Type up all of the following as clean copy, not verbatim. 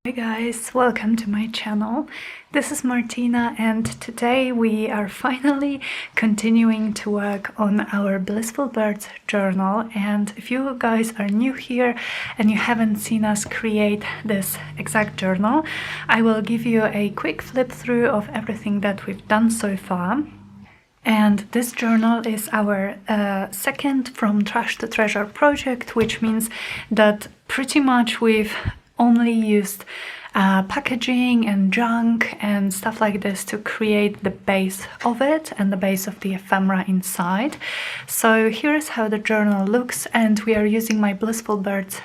Hey guys, welcome to my channel. This is Martyna and today we are finally continuing to work on our Blissful Birds journal. And if you guys are new here and you haven't seen us create this exact journal, I will give you a quick flip through of everything that we've done so far. And this journal is our second From Trash to Treasure project, which means that pretty much we've only used packaging and junk and stuff like this to create the base of it and the base of the ephemera inside. So here's how the journal looks, and we are using my Blissful Birds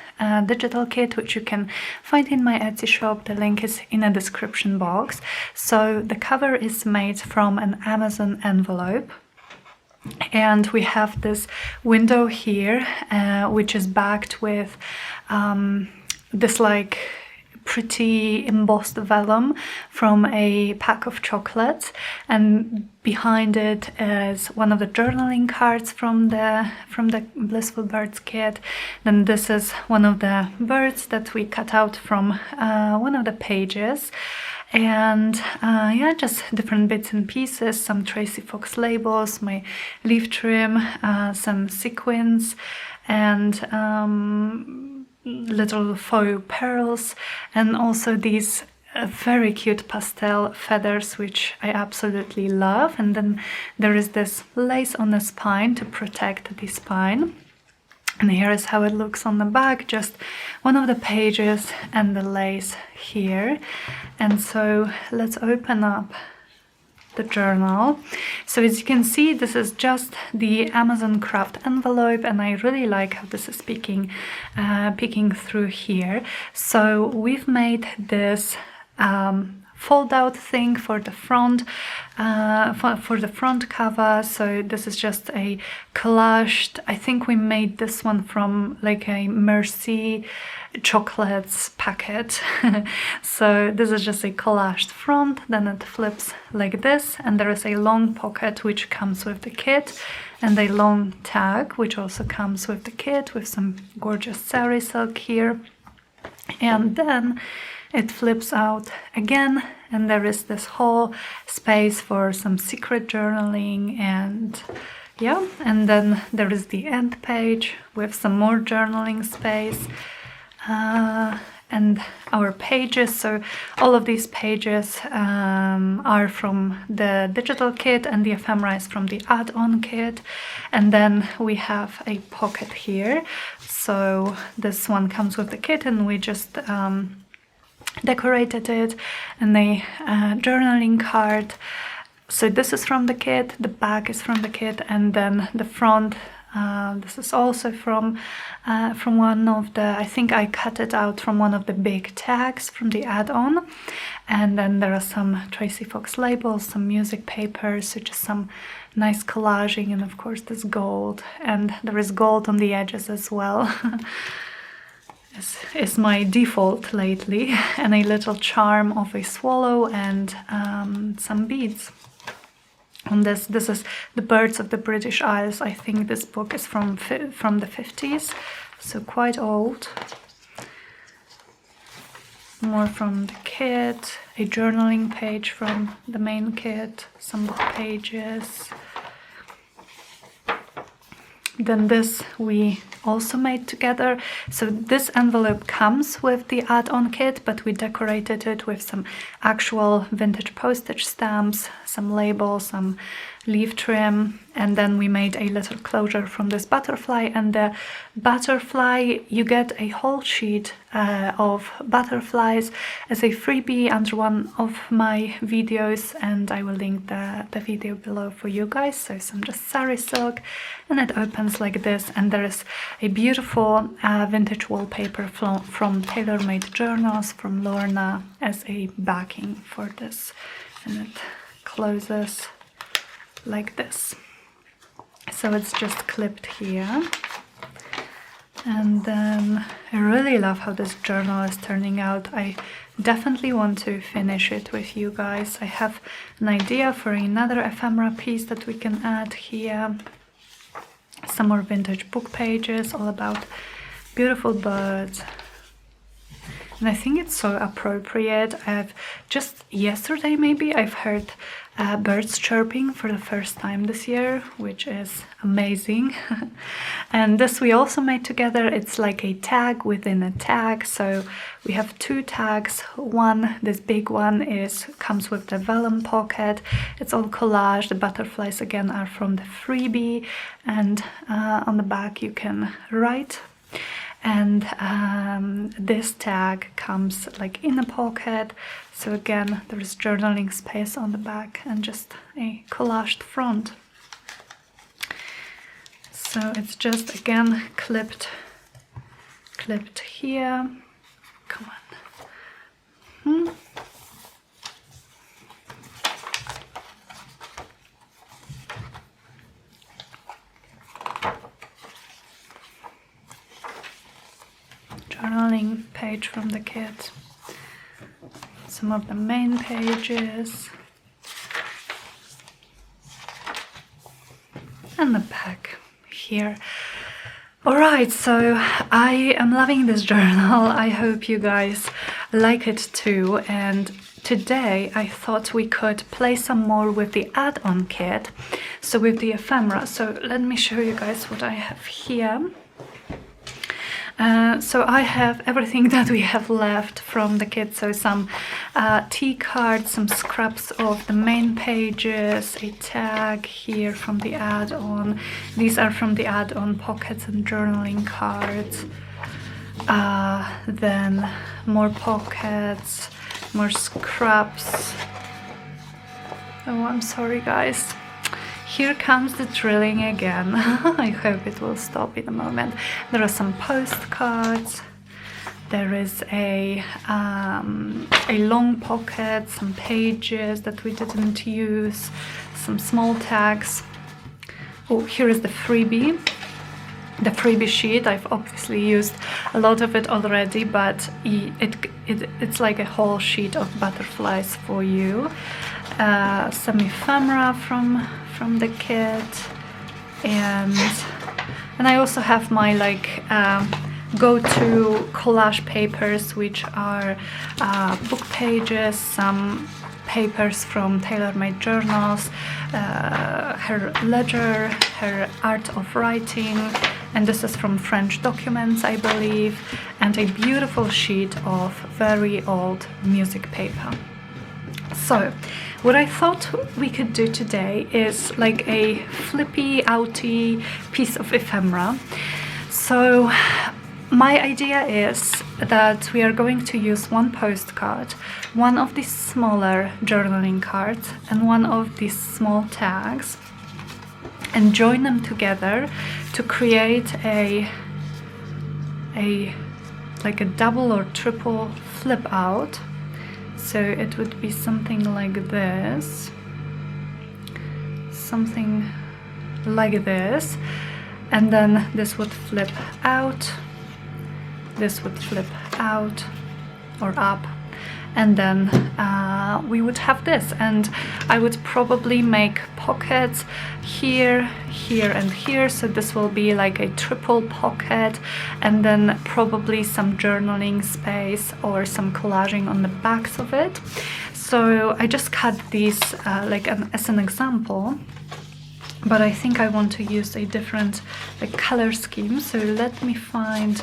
digital kit, which you can find in my Etsy shop. The link is in the description box. So the cover is made from an Amazon envelope. And we have this window here, which is backed with this like pretty embossed vellum from a pack of chocolates, and behind it is one of the journaling cards from the Blissful Birds kit. Then this is one of the birds that we cut out from one of the pages. And yeah, just different bits and pieces, some Tracy Fox labels, my leaf trim, some sequins, and little faux pearls, and also these very cute pastel feathers, which I absolutely love. And then there is this lace on the spine to protect the spine. And here is how it looks on the back, just one of the pages and the lace here. And so let's open up the journal. So as you can see, this is just the Amazon craft envelope, and I really like how this is peeking through here. So we've made this fold out thing for the front for the front cover. So this is just a collaged, I think we made this one from like a Mercy chocolates packet. So this is just a collaged front, then it flips like this, and there is a long pocket which comes with the kit, and a long tag which also comes with the kit, with some gorgeous sari silk here. And then it flips out again, and there is this whole space for some secret journaling, and yeah, and then there is the end page with some more journaling space, and our pages. So all of these pages are from the digital kit, and the ephemera is from the add-on kit. And then we have a pocket here. So this one comes with the kit, and we just decorated it, and a journaling card. So this is from the kit, the back is from the kit, and then the front, this is also from one of the, I think I cut it out from one of the big tags from the add-on. And then there are some Tracy Fox labels, some music papers, so just some nice collaging, and of course this gold, and there is gold on the edges as well. Is my default lately, and a little charm of a swallow, and some beads. On this is the Birds of the British Isles. I think this book is from the 50s, so quite old. More from the kit, a journaling page from the main kit, some book pages. Then this we also made together. So this envelope comes with the add-on kit, but we decorated it with some actual vintage postage stamps, some labels, some leaf trim, and then we made a little closure from this butterfly. And the butterfly, you get a whole sheet of butterflies as a freebie under one of my videos, and I will link the video below for you guys. So some just sari silk, and it opens like this, and there is a beautiful vintage wallpaper from Tailor Made Journals from Lorna as a backing for this, and it closes like this. So it's just clipped here. And then I really love how this journal is turning out. I definitely want to finish it with you guys. I have an idea for another ephemera piece that we can add here. Some more vintage book pages all about beautiful birds. and I think it's so appropriate. I've just yesterday maybe I've heard birds chirping for the first time this year, which is amazing. And this we also made together. It's like a tag within a tag, so we have 2 tags. One, this big one, comes with the vellum pocket. It's all collage. The butterflies again are from the freebie, and on the back you can write. And this tag comes like in a pocket, so again there is journaling space on the back and just a collaged front. So it's just again clipped here. Come on. Journaling page from the kit, some of the main pages, and the back here. Alright, so I am loving this journal. I hope you guys like it too, and today I thought we could play some more with the add-on kit, so with the ephemera. So let me show you guys what I have here. So I have everything that we have left from the kit, so some tea cards, some scraps of the main pages, a tag here from the add-on. These are from the add-on pockets and journaling cards. Then more pockets, more scraps. Oh, I'm sorry guys. Here comes the drilling again. I hope it will stop in a moment. There are some postcards. There is a long pocket, some pages that we didn't use, some small tags. Oh, here is the freebie. The freebie sheet. I've obviously used a lot of it already, but it's like a whole sheet of butterflies for you. Some ephemera from the kit, and I also have my like go-to collage papers, which are book pages, some papers from tailor-made journals, her ledger, her art of writing, and this is from French documents, I believe, and a beautiful sheet of very old music paper. So what I thought we could do today is like a flippy, outy piece of ephemera. So my idea is that we are going to use one postcard, one of these smaller journaling cards, and one of these small tags, and join them together to create a like a double or triple flip out. So it would be something like this, and then this would flip out, this would flip out or up, and then we would have this, and I would probably make pockets here, here, and here, so this will be like a triple pocket, and then probably some journaling space or some collaging on the backs of it. So I just cut these as an example, but I think I want to use a different color scheme, so let me find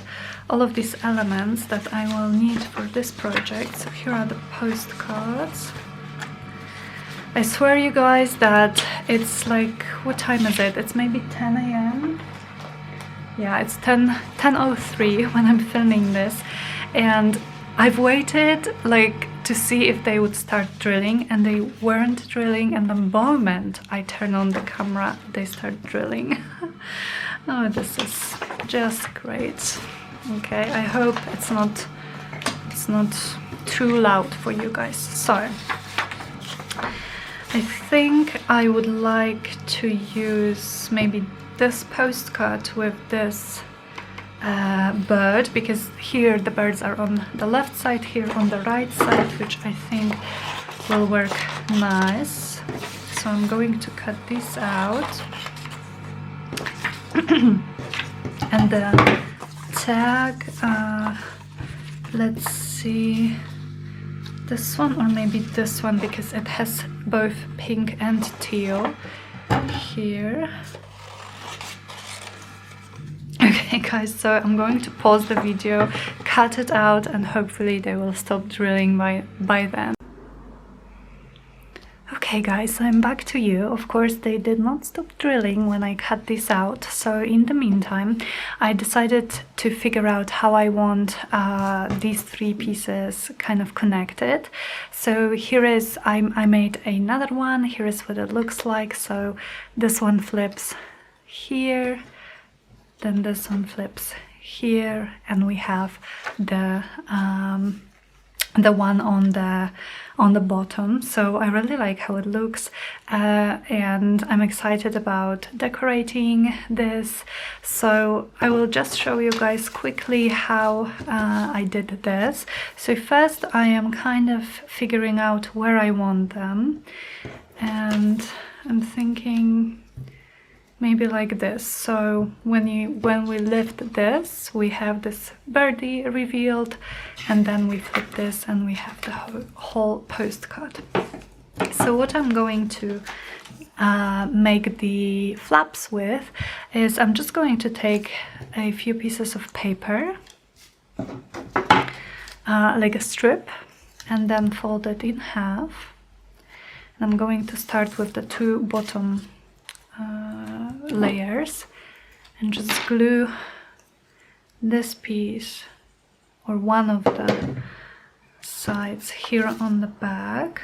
all of these elements that I will need for this project. So here are the postcards. I swear you guys that it's like, what time is it? It's maybe 10 a.m. Yeah, it's 10:03 when I'm filming this, and I've waited to see if they would start drilling, and they weren't drilling, and the moment I turn on the camera they start drilling. Oh, this is just great. Okay, I hope it's not too loud for you guys. So I think I would like to use maybe this postcard with this bird, because here the birds are on the left side, here on the right side, which I think will work nice. So I'm going to cut these out. And the tag, let's see this one or maybe this one, because it has both pink and teal here. Okay guys, so I'm going to pause the video, cut it out, and hopefully they will stop drilling by then. Okay guys, so I'm back to you. Of course, they did not stop drilling when I cut this out. So in the meantime, I decided to figure out how I want these three pieces kind of connected. So here is, I made another one. Here is what it looks like. So this one flips here, then this one flips here, and we have the one on the bottom. So I really like how it looks, and I'm excited about decorating this. So I will just show you guys quickly how I did this. So first I am kind of figuring out where I want them, and I'm thinking maybe like this. So when we lift this, we have this birdie revealed, and then we flip this and we have the whole postcard. So what I'm going to make the flaps with is I'm just going to take a few pieces of paper, like a strip, and then fold it in half. And I'm going to start with the two bottom layers and just glue this piece or one of the sides here on the back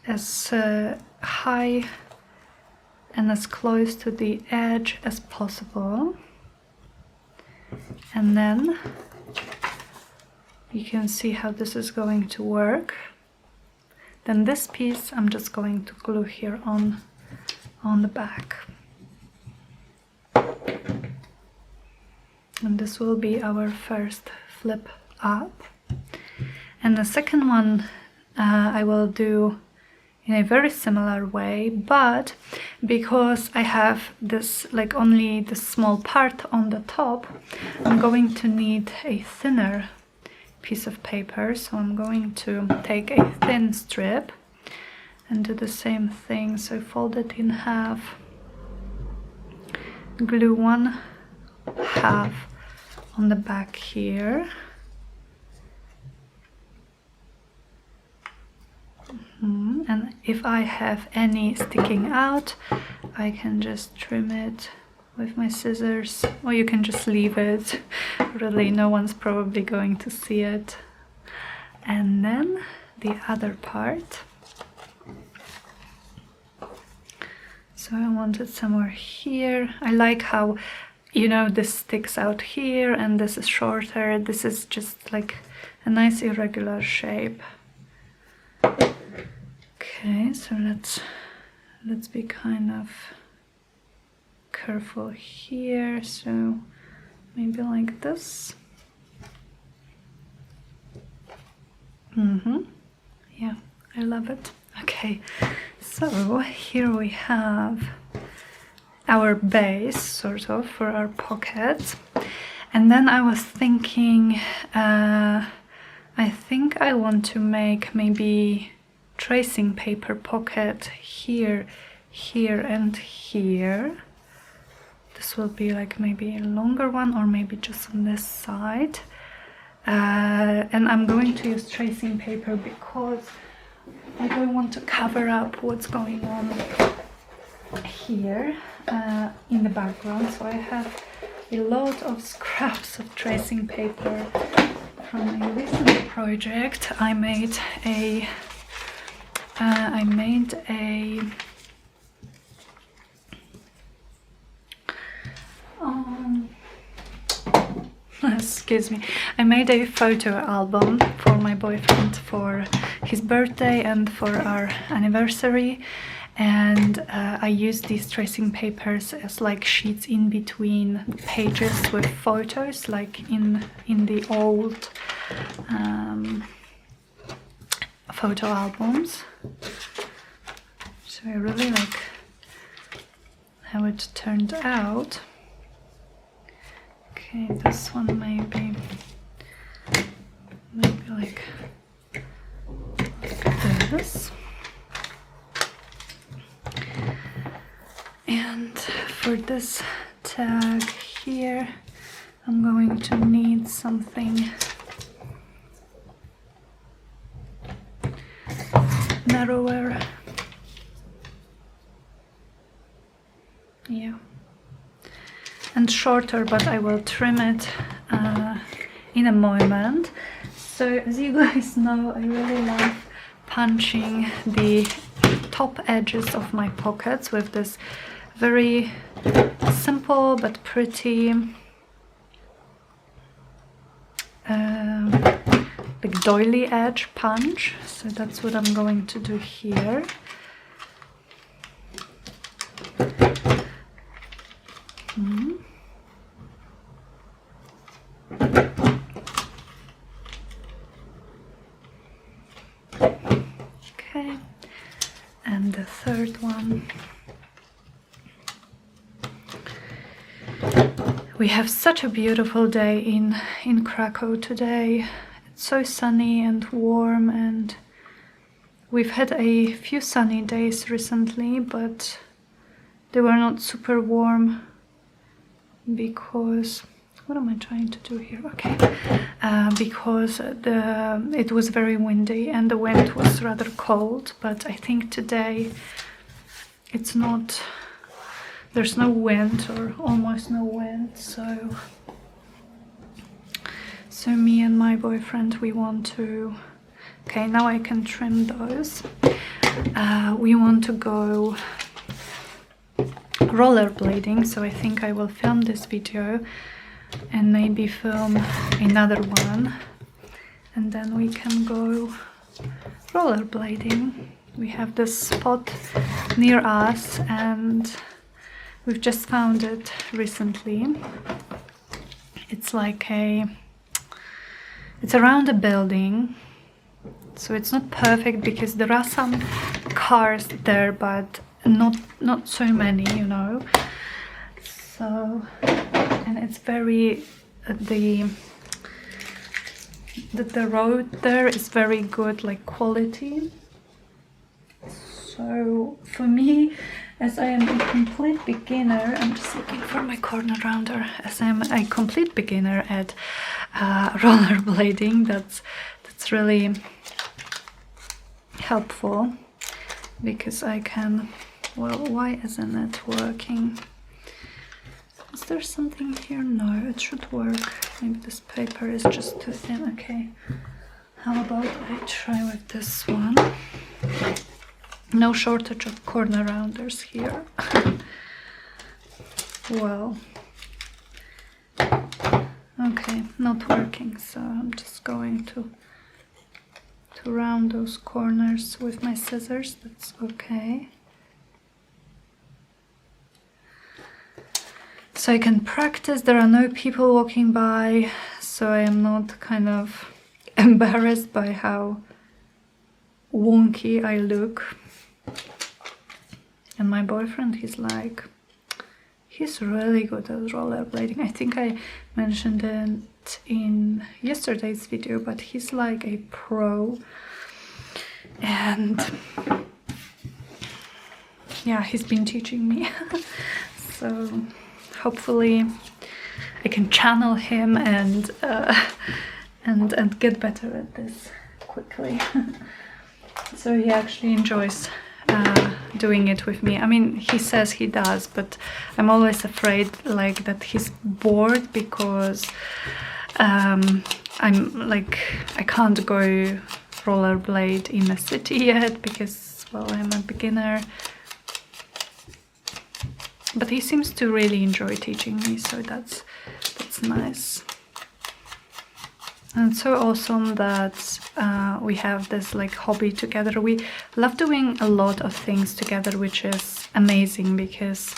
as high and as close to the edge as possible, and then you can see how this is going to work. Then this piece I'm just going to glue here on the back. And this will be our first flip up. And the second one I will do in a very similar way, but because I have this, like only the small part on the top, I'm going to need a thinner piece of paper. So I'm going to take a thin strip and do the same thing. So fold it in half, glue one half on the back here, and if I have any sticking out, I can just trim it with my scissors, or you can just leave it. Really, no one's probably going to see it. And then the other part. So I want it somewhere here. I like how, you know, this sticks out here and this is shorter. This is just like a nice irregular shape. Okay, so let's be kind of careful here. So maybe like this. Yeah, I love it. Okay, so here we have our base, sort of, for our pocket. And then I was thinking, I think I want to make maybe tracing paper pocket here, here, and here. This will be like maybe a longer one, or maybe just on this side. And I'm going to use tracing paper because I don't want to cover up what's going on here in the background. So I have a lot of scraps of tracing paper from a recent project. I made a excuse me, I made a photo album for my boyfriend for his birthday and for our anniversary, and I used these tracing papers as like sheets in between pages with photos, like in the old photo albums. So I really like how it turned out. Okay, this one maybe maybe like this. And for this tag here, I'm going to need something narrower. Yeah, and shorter, but I will trim it in a moment. So as you guys know, I really love punching the top edges of my pockets with this very simple but pretty like doily edge punch. So that's what I'm going to do here. Okay, and the third one. We have such a beautiful day in Kraków today. It's so sunny and warm, and we've had a few sunny days recently, but they were not super warm because, what am I trying to do here? Okay, because it was very windy and the wind was rather cold, but I think today it's not, there's no wind or almost no wind, so me and my boyfriend, we want to, okay, now I can trim those. We want to go rollerblading, so I think I will film this video and maybe film another one, and then we can go rollerblading. We have this spot near us and we've just found it recently. It's like it's around a building, so it's not perfect because there are some cars there, but not so many, you know. So, and it's very the road there is very good, like quality. So for me, as I am a complete beginner, I'm just looking for my corner rounder. As I'm a complete beginner at rollerblading, that's really helpful because I can. Well, why isn't it working? Is there something here? No, it should work. Maybe this paper is just too thin. Okay, how about I try with this one? No shortage of corner rounders here. Well, okay, not working, so I'm just going to round those corners with my scissors. That's okay. So I can practice. There are no people walking by, so I am not kind of embarrassed by how wonky I look. And my boyfriend, he's really good at rollerblading. I think I mentioned it in yesterday's video, but he's like a pro. And yeah, he's been teaching me. So hopefully I can channel him and get better at this quickly. So he actually enjoys doing it with me. I mean, he says he does, but I'm always afraid like that he's bored because I'm like, I can't go rollerblade in a city yet because, well, I'm a beginner. But he seems to really enjoy teaching me, so that's nice. And it's so awesome that we have this like hobby together. We love doing a lot of things together, which is amazing because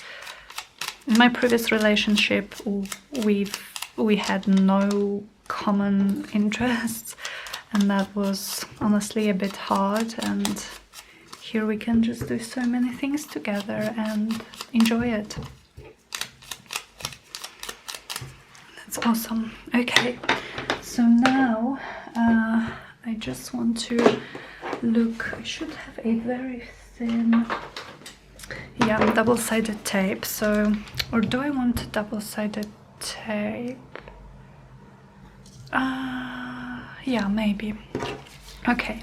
in my previous relationship we had no common interests, and that was honestly a bit hard. And here we can just do so many things together and enjoy it. That's awesome. Okay. So now just want to look. I should have a very thin, yeah, double-sided tape. So, or do I want double-sided tape? Yeah, maybe. Okay,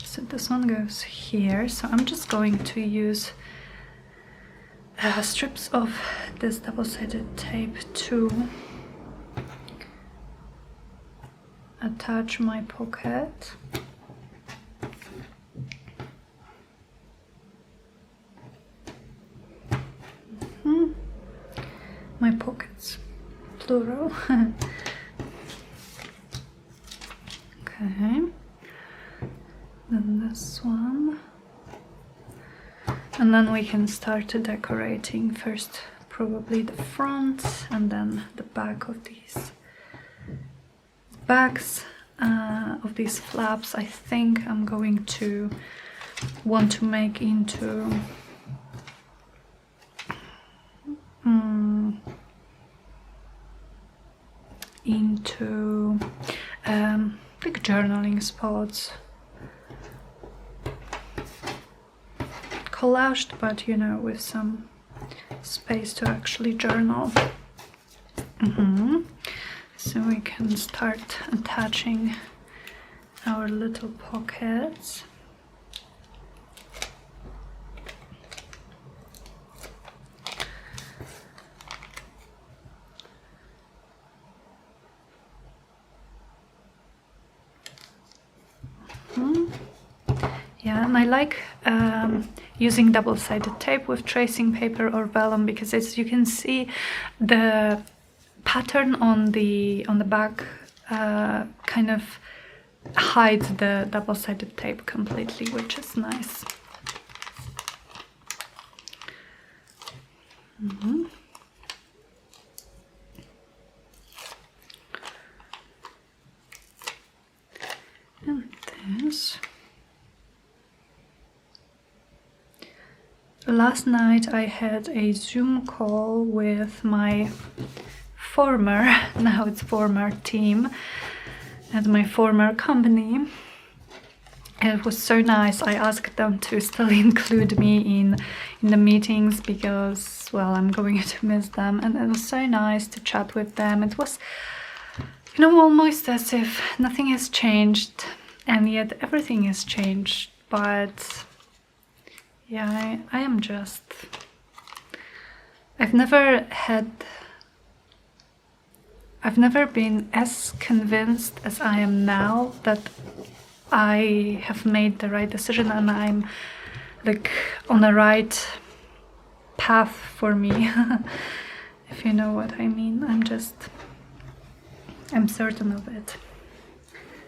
so this one goes here. So I'm just going to use strips of this double-sided tape to attach my pocket. My pockets, plural. Okay, then this one, and then we can start decorating first, probably the front and then the back of these backs of these flaps. I think I'm going to want to make into like journaling spots, collaged, but you know, with some space to actually journal. So we can start attaching our little pockets. Yeah, and I like using double-sided tape with tracing paper or vellum, because as you can see, the pattern on the back kind of hides the double-sided tape completely, which is nice. And this. Last night I had a Zoom call with my former, now it's former team at my former company. It was so nice. I asked them to still include me in the meetings because, well, I'm going to miss them, and it was so nice to chat with them. It was, you know, almost as if nothing has changed, and yet everything has changed. But yeah, I am just, I've never been as convinced as I am now that I have made the right decision and I'm like on the right path for me. If you know what I mean. I'm certain of it.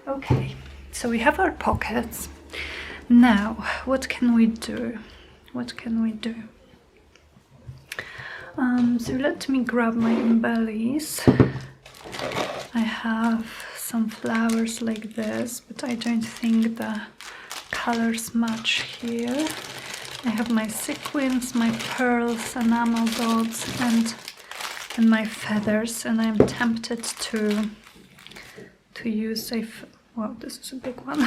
Okay, so we have our pockets. Now, what can we do? What can we do? So let me grab my embellies. I have some flowers like this, but I don't think the colors match here. I have my sequins, my pearls, enamel dots, and my feathers, and I'm tempted to use a wow, this is a big one.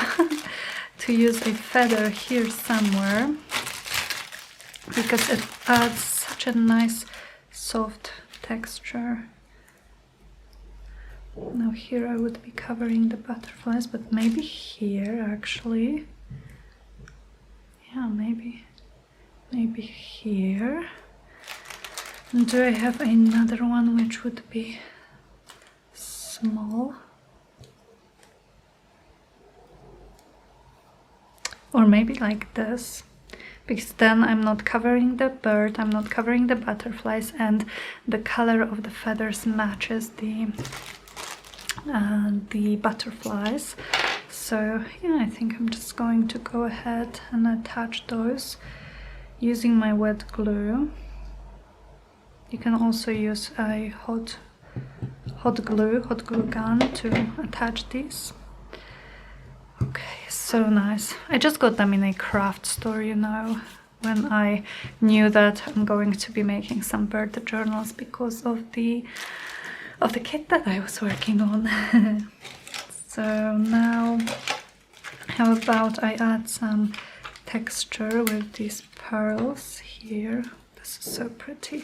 To use a feather here somewhere, because it adds such a nice soft texture. Now here I would be covering the butterflies, but maybe here actually. Yeah, maybe here. And do I have another one which would be small? Or maybe like this, because then I'm not covering the bird, I'm not covering the butterflies, and the color of the feathers matches the butterflies. So yeah, I think I'm just going to go ahead and attach those using my wet glue. You can also use a hot glue gun to attach these. Okay, so nice. I just got them in a craft store, you know, when I knew that I'm going to be making some bird journals because of the kit that I was working on. So now How about I add some texture with these pearls here? This is so pretty.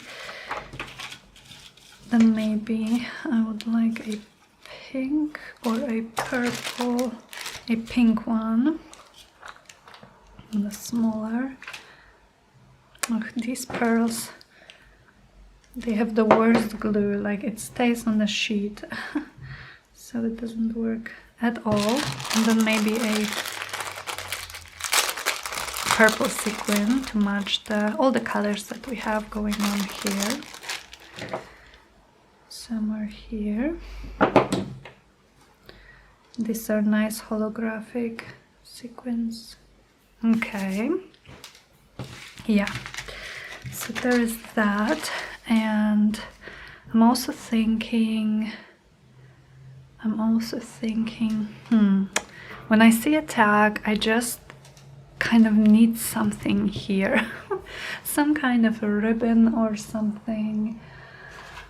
Then maybe I would like a pink or a purple, a pink one, and the smaller. Oh, these pearls, they have the worst glue, like it stays on the sheet, so it doesn't work at all. And then maybe a purple sequin to match all the colors that we have going on here. Somewhere here. These are nice holographic sequins. Okay. Yeah. So there is that. And I'm also thinking, when I see a tag, I just kind of need something here. Some kind of a ribbon or something.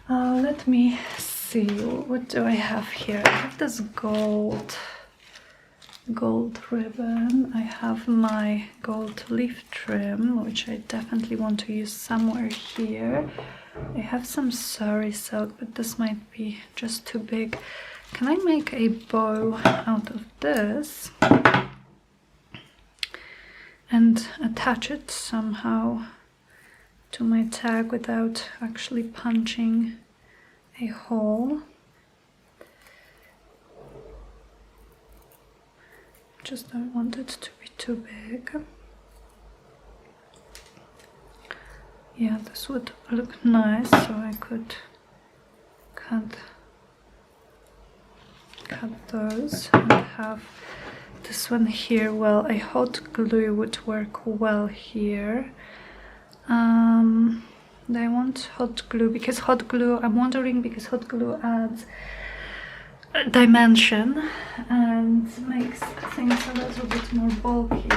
Let me see, what do I have here? I have this gold ribbon. I have my gold leaf trim, which I definitely want to use somewhere here. I have some sari silk, but this might be just too big. Can I make a bow out of this and attach it somehow to my tag without actually punching a hole? Just don't want it to be too big. Yeah, this would look nice, so I could cut those and have this one here. Well, a hot glue would work well here. I want hot glue because hot glue, I'm wondering, because hot glue adds dimension and makes things a little bit more bulky.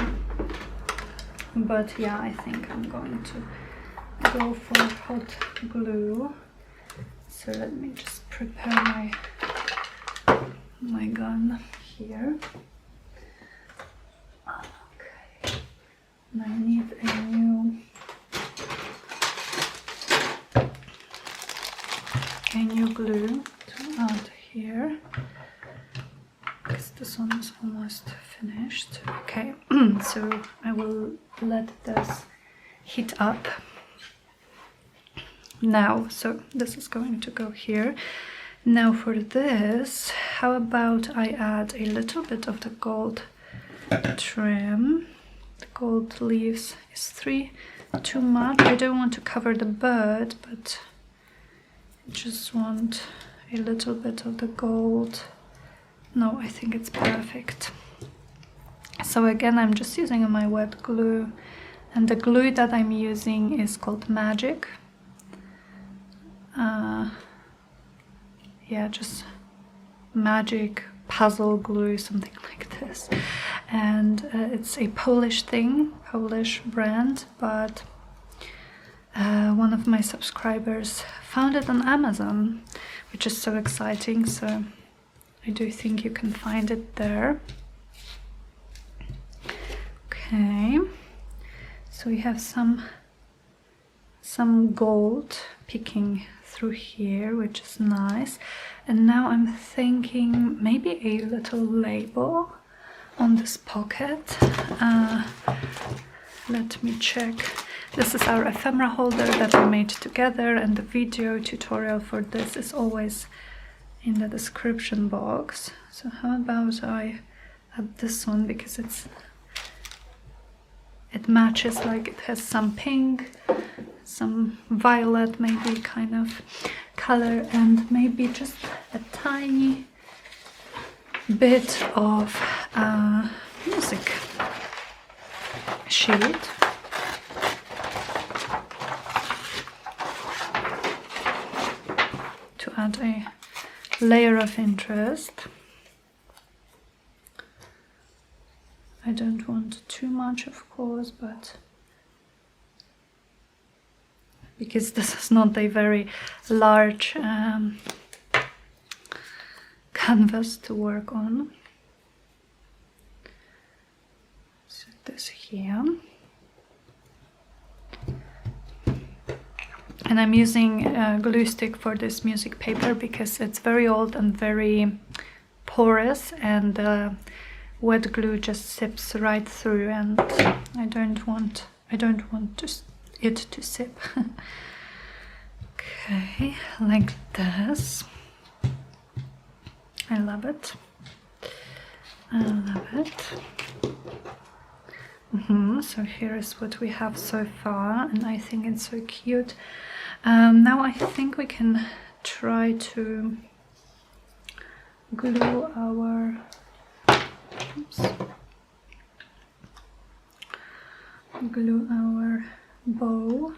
But yeah, I think I'm going to go for hot glue. So let me just prepare my gun here. Okay, and I need a new glue to add here, because this one is almost finished. Okay, so I will let this heat up now. So this is going to go here. Now for this, how about I add a little bit of the gold trim. The gold leaves is too much. I don't want to cover the bird, but I just want a little bit of the gold. No, I think it's perfect. So again, I'm just using my wet glue, and the glue that I'm using is called Magic. Yeah, just Magic puzzle glue, something like this. And it's a Polish thing, Polish brand, but one of my subscribers found it on Amazon, which is so exciting. So I do think you can find it there. Okay, so we have some gold peeking through here, which is nice. And now I'm thinking maybe a little label on this pocket. Let me check. This is our ephemera holder that we made together, and the video tutorial for this is always in the description box. So how about I add this one, because it matches, like it has some pink, some violet maybe kind of color, and maybe just a tiny bit of music sheet. To add a layer of interest. I don't want too much, of course, but because this is not a very large canvas to work on. this here. And I'm using glue stick for this music paper because it's very old and very porous, and wet glue just sips right through, and I don't want it to sip. Okay, like this. I love it. I love it. So here is what we have so far, and I think it's so cute. Now I think we can try to glue our bow.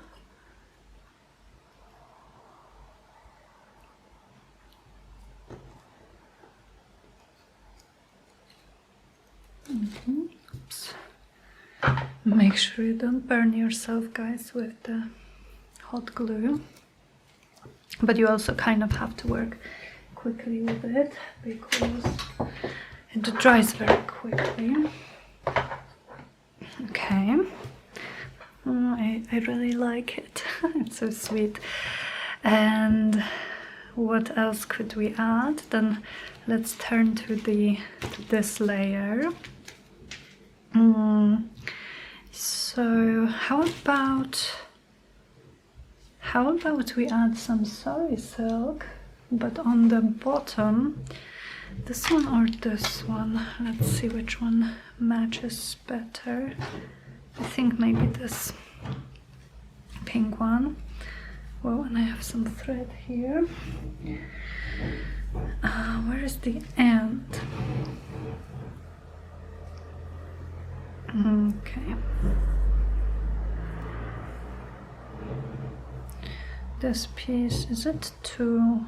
Oops. Make sure you don't burn yourself, guys, with the hot glue. But you also kind of have to work quickly with it because it dries very quickly. Okay. I really like it. It's so sweet. And what else could we add? Then let's turn to this layer. So how about we add some soy silk, but on the bottom, this one or this one? Let's see which one matches better. I think maybe this pink one. Well, and I have some thread here. Where is the end? Okay. This piece, is it too...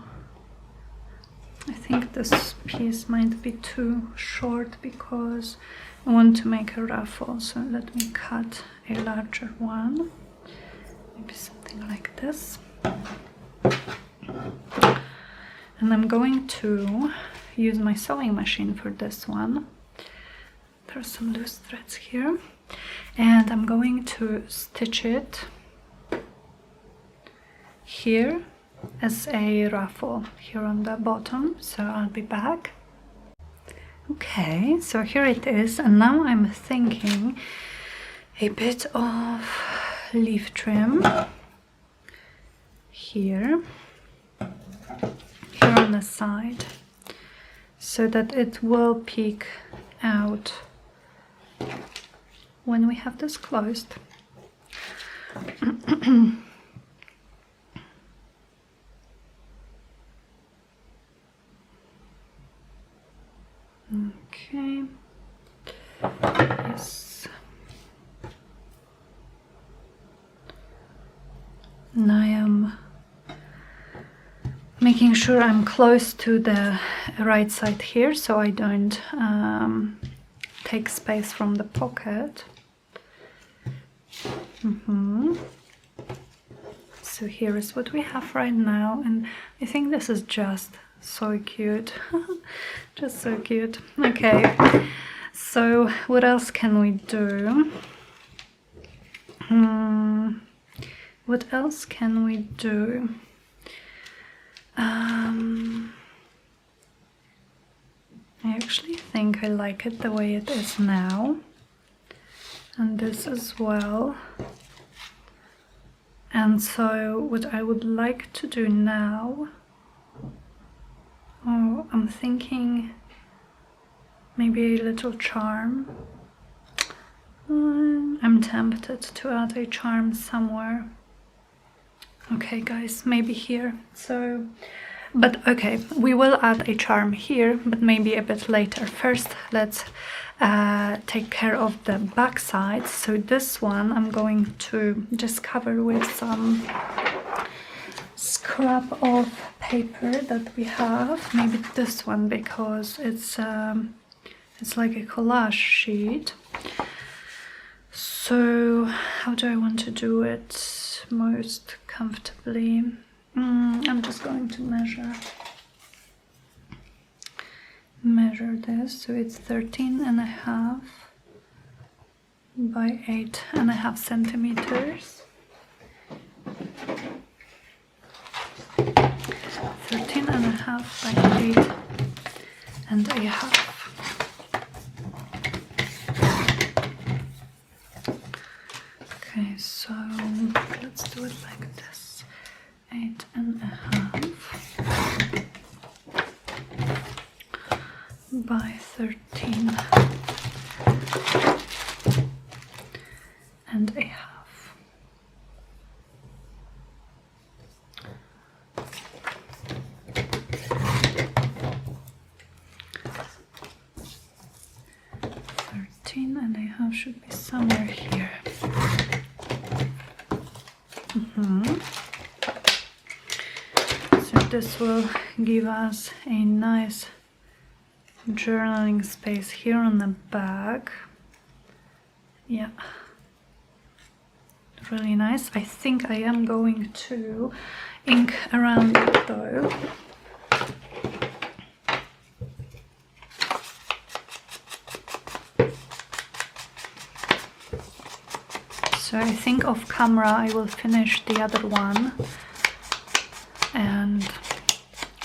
I think this piece might be too short because I want to make a ruffle, so let me cut a larger one. Maybe something like this. And I'm going to use my sewing machine for this one. There are some loose threads here. And I'm going to stitch it here as a ruffle here on the bottom, so I'll be back. Okay, so here it is, and now I'm thinking a bit of leaf trim here on the side so that it will peek out when we have this closed. Okay. Yes. And I am making sure I'm close to the right side here so I don't take space from the pocket. So here is what we have right now, and I think this is just so cute. Just so cute. Okay, so what else can we do? What else can we do? I actually think I like it the way it is now, and this as well. And so what I would like to do now, I'm thinking maybe a little charm. I'm tempted to add a charm somewhere. Okay guys, maybe here. So, but okay, we will add a charm here, but maybe a bit later. First, let's take care of the back side. So this one I'm going to just cover with some scrap of paper that we have. Maybe this one because it's like a collage sheet. So how do I want to do it most comfortably? I'm just going to measure this, so it's 13.5 by 8.5 centimeters. 13.5 by 8.5. Okay, so let's do it like this. 8.5 by 13.5. Should be somewhere here. So this will give us a nice journaling space here on the back. Yeah, really nice. I think I am going to ink around it though. So I think off camera I will finish the other one and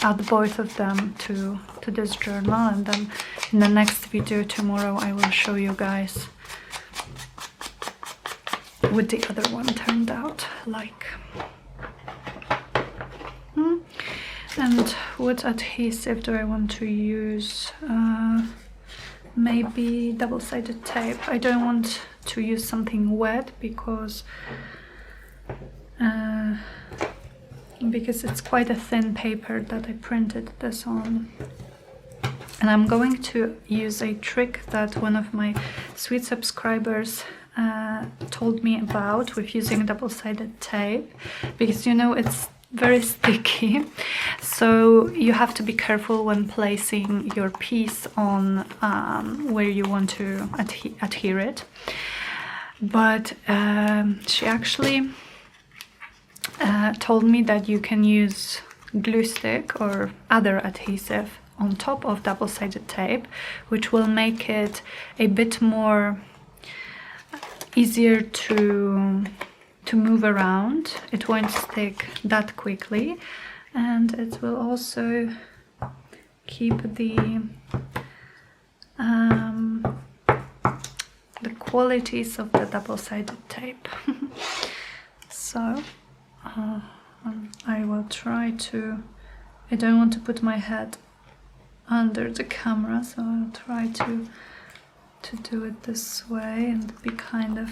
add both of them to this journal, and then in the next video tomorrow I will show you guys what the other one turned out like. And what adhesive do I want to use? Maybe double-sided tape. I don't want to use something wet because it's quite a thin paper that I printed this on. And I'm going to use a trick that one of my sweet subscribers told me about with using double-sided tape, because you know it's very sticky, so you have to be careful when placing your piece on where you want to adhere it. But she actually told me that you can use glue stick or other adhesive on top of double-sided tape, which will make it a bit more easier to move around. It won't stick that quickly, and it will also keep the qualities of the double-sided tape. So I will try to, I don't want to put my head under the camera, so I'll try to do it this way and be kind of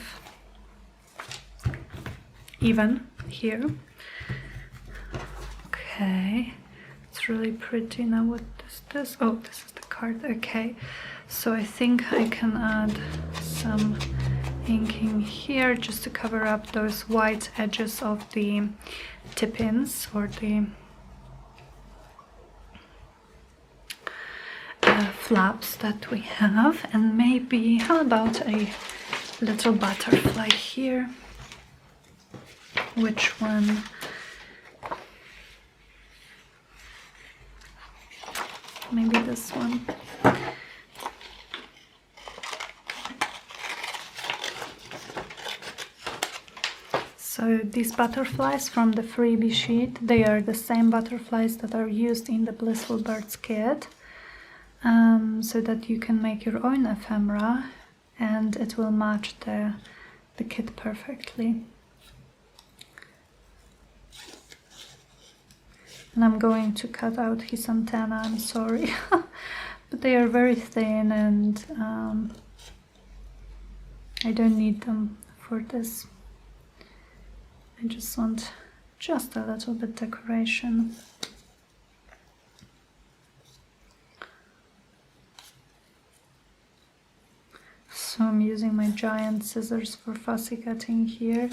even here. Okay, it's really pretty. Now what is this? Oh, this is the card. Okay, so I think I can add some inking here just to cover up those white edges of the tip-ins or the flaps that we have. And maybe, how about a little butterfly here? Which one? Maybe this one. So these butterflies from the freebie sheet, they are the same butterflies that are used in the Blissful Birds kit, so that you can make your own ephemera and it will match the kit perfectly. And I'm going to cut out his antenna, I'm sorry, but they are very thin and I don't need them for this. I just want just a little bit decoration. So I'm using my giant scissors for fussy cutting here.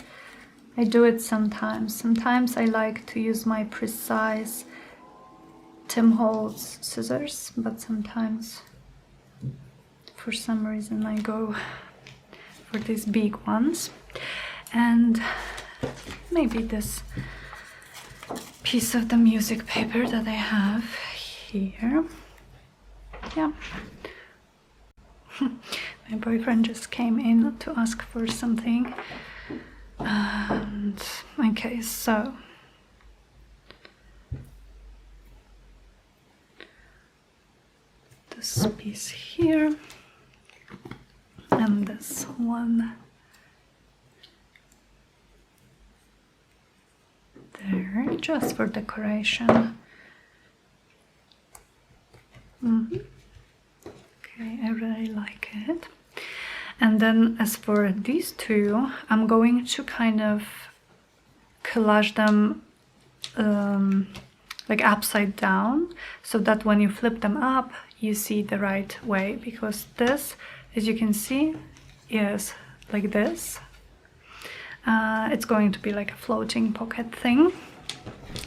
I do it sometimes. Sometimes I like to use my precise Tim Holtz scissors, but sometimes for some reason I go for these big ones. And maybe this piece of the music paper that I have here. Yeah. My boyfriend just came in to ask for something. And okay, so this piece here and this one there, just for decoration. Okay, I really like it. And then as for these two, I'm going to kind of collage them like upside down, so that when you flip them up, you see the right way, because this, as you can see, is like this. It's going to be like a floating pocket thing,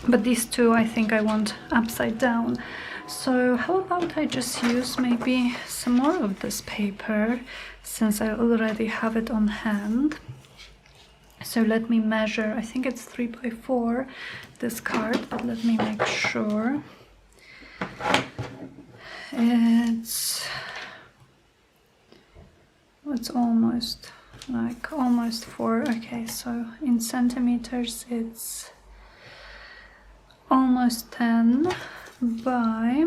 but these two I think I want upside down. So how about I just use maybe some more of this paper, since I already have it on hand. So let me measure, I think it's 3 by 4, this card, but let me make sure. It's almost like almost 4. Okay, so in centimeters it's almost 10 by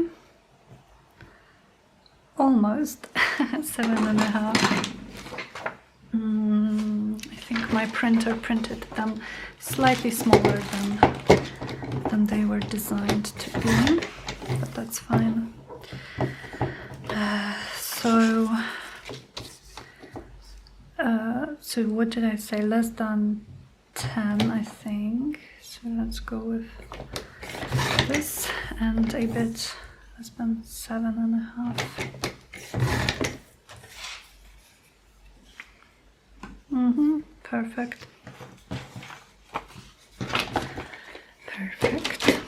almost 7.5. I think my printer printed them slightly smaller than they were designed to be, but that's fine. So what did I say? Less than 10, I think. So let's go with this, and a bit less than 7.5. Perfect. Perfect.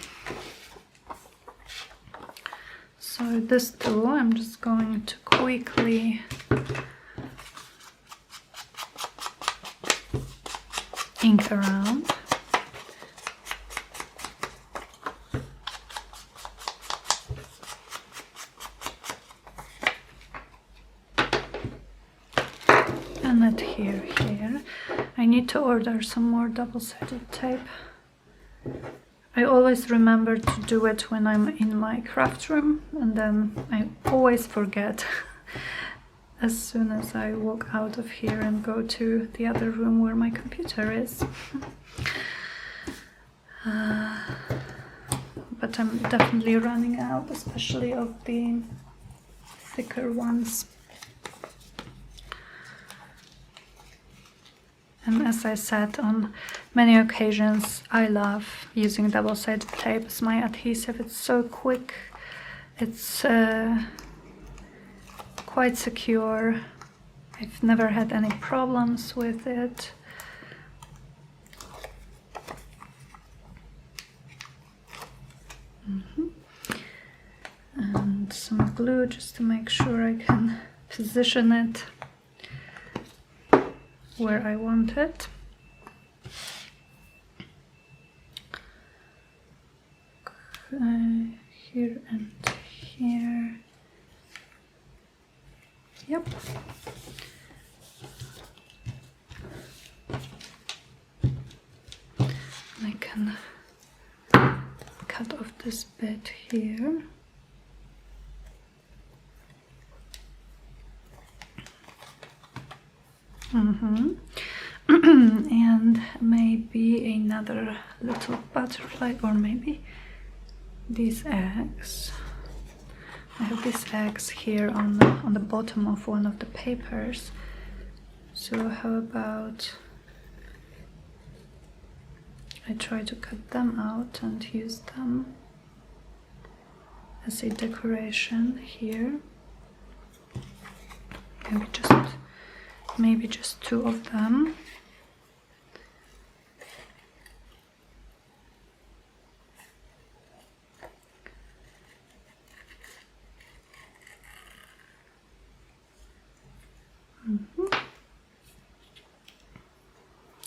So this tool, I'm just going to quickly ink around. And adhere here. I need to order some more double-sided tape. I always remember to do it when I'm in my craft room, and then I always forget as soon as I walk out of here and go to the other room where my computer is. But I'm definitely running out, especially of the thicker ones. And as I said, on many occasions, I love using double-sided tape as my adhesive. It's so quick, it's quite secure. I've never had any problems with it. And some glue just to make sure I can position it where I want it. Here and here. Yep. I can cut off this bit here. And maybe another little butterfly, or maybe these eggs. I have these eggs here on the bottom of one of the papers. So how about I try to cut them out and use them as a decoration here. Maybe just 2 of them.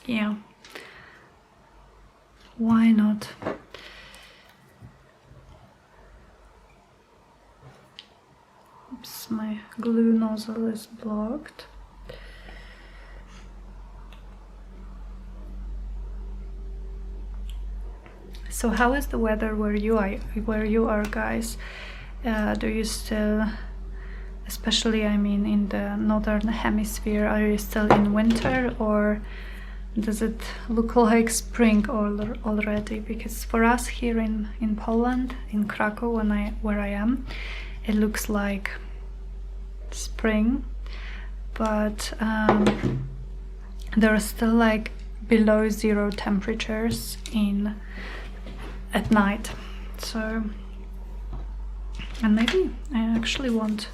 Yeah, why not? Oops, my glue no nozzle is blocked. So how is the weather where you are, guys? Do you still, especially I mean in the northern hemisphere, are you still in winter, or does it look like spring already? Because for us here in Poland, in Kraków, where I am, it looks like spring, but there are still like below 0 temperatures at night. So, and maybe I actually want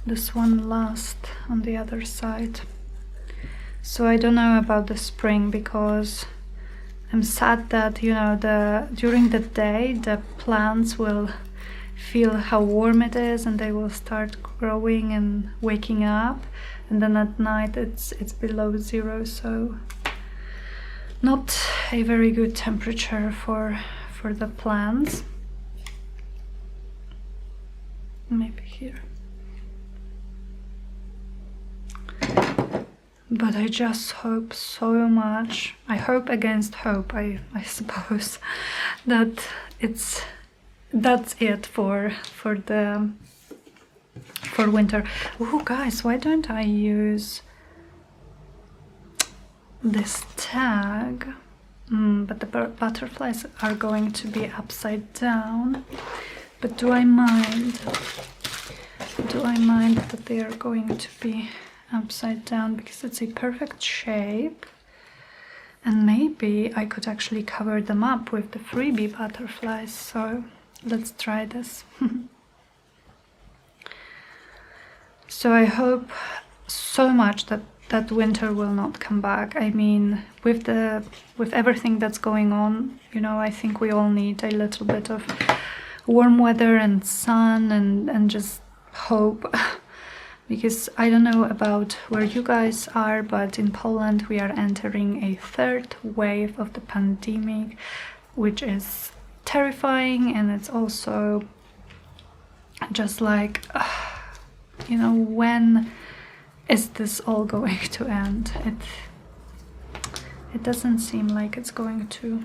this one last on the other side. So I don't know about the spring, because I'm sad that, you know, during the day the plants will feel how warm it is and they will start growing and waking up, and then at night it's below 0, so not a very good temperature for the plants. Maybe here. But I just hope so much, I hope against hope, I suppose, that that's it for winter. Oh guys, why don't I use this tag? But the butterflies are going to be upside down. But do I mind? Do I mind that they are going to be upside down, because it's a perfect shape, and maybe I could actually cover them up with the freebie butterflies. So let's try this. So I hope so much that winter will not come back. I mean, with everything that's going on, you know, I think we all need a little bit of warm weather and sun and just hope. Because I don't know about where you guys are, but in Poland we are entering a 3rd wave of the pandemic, which is terrifying, and it's also just like, you know, when is this all going to end? It doesn't seem like it's going to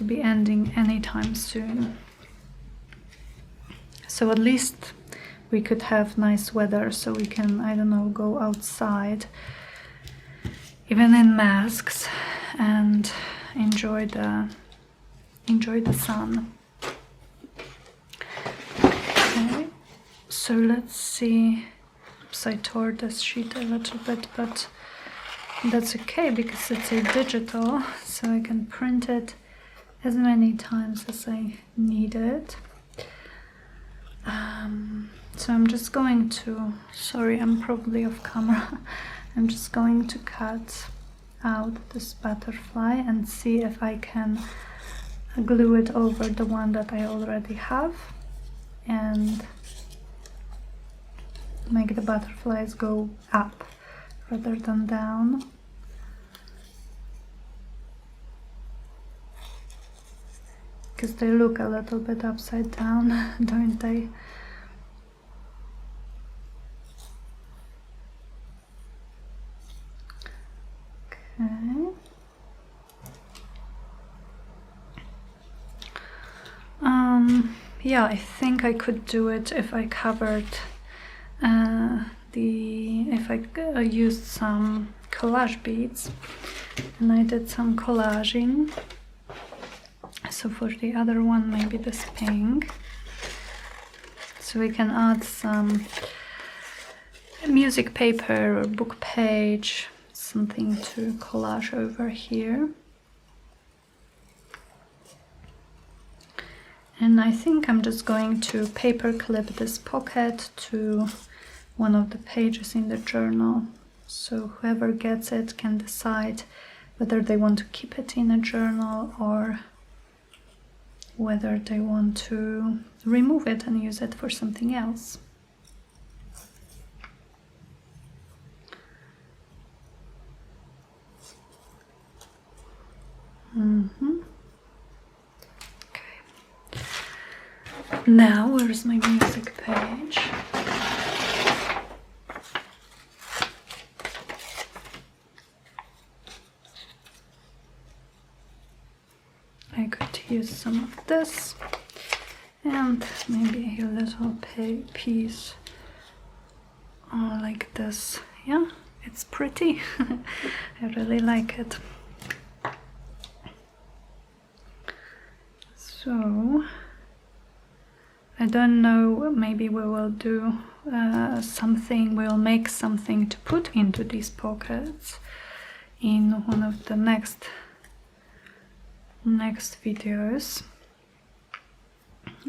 be ending anytime soon. So at least we could have nice weather, so we can, I don't know, go outside even in masks and enjoy the sun. Okay, so let's see. Oops, I tore this sheet a little bit, but that's okay because it's a digital, so I can print it as many times as I need it. So I'm just going to, sorry, I'm probably off camera. I'm just going to cut out this butterfly and see if I can glue it over the one that I already have and make the butterflies go up rather than down. Because they look a little bit upside down, don't they? Okay. Yeah, I think I could do it if I covered if I used some collage beads, and I did some collaging. So for the other one, maybe this pink. So we can add some music paper or book page, something to collage over here. And I think I'm just going to paper clip this pocket to one of the pages in the journal. So whoever gets it can decide whether they want to keep it in a journal or whether they want to remove it and use it for something else. Okay. Now, where's my music page? use some of this and maybe a little piece like this. Yeah, it's pretty. I really like it. So I don't know, maybe we will do something, we'll make something to put into these pockets in one of the next videos,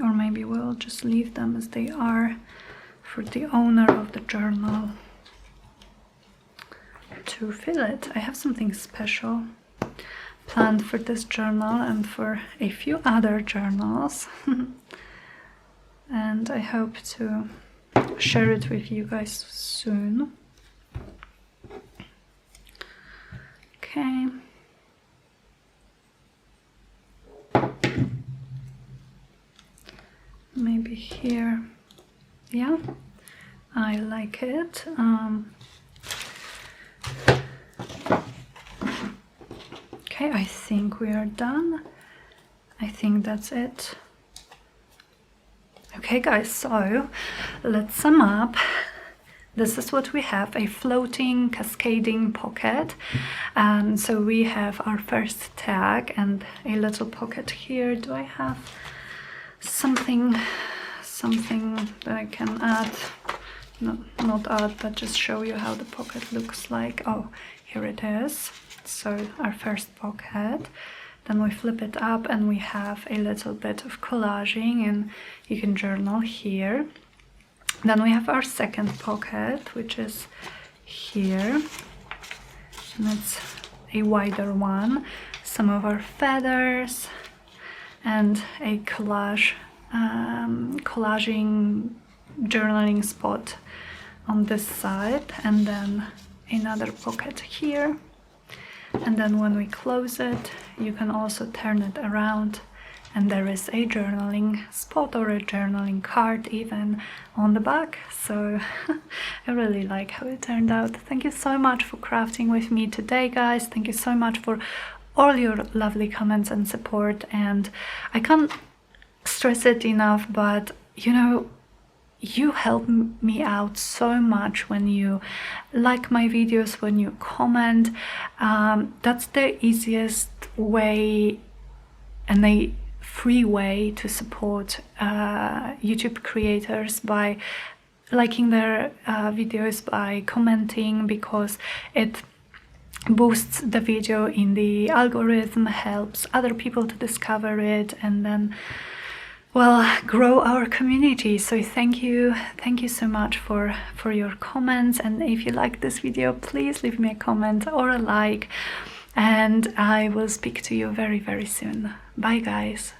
or maybe we'll just leave them as they are for the owner of the journal to fill it. I have something special planned for this journal and for a few other journals and I hope to share it with you guys soon. Okay. Maybe here. Yeah, I like it. Okay, I think we are done. I think that's it. Okay guys, so let's sum up. This is what we have, a floating cascading pocket. So we have our first tag and a little pocket here. Do I have something that I can add? No, not add, but just show you how the pocket looks like. Oh, here it is. So our first pocket, then we flip it up and we have a little bit of collaging and you can journal here. Then we have our second pocket, which is here, and it's a wider one, some of our feathers and a collaging journaling spot on this side, and then another pocket here. And then when we close it, you can also turn it around and there is a journaling spot or a journaling card even on the back. So I really like how it turned out. Thank you so much for crafting with me today, guys. Thank you so much for all your lovely comments and support, and I can't stress it enough, but you know, you help me out so much when you like my videos, when you comment. That's the easiest way and a free way to support YouTube creators, by liking their videos, by commenting, because it boosts the video in the algorithm, helps other people to discover it, and then, well, grow our community. So thank you so much for your comments, and if you like this video, please leave me a comment or a like, and I will speak to you very, very soon. Bye guys.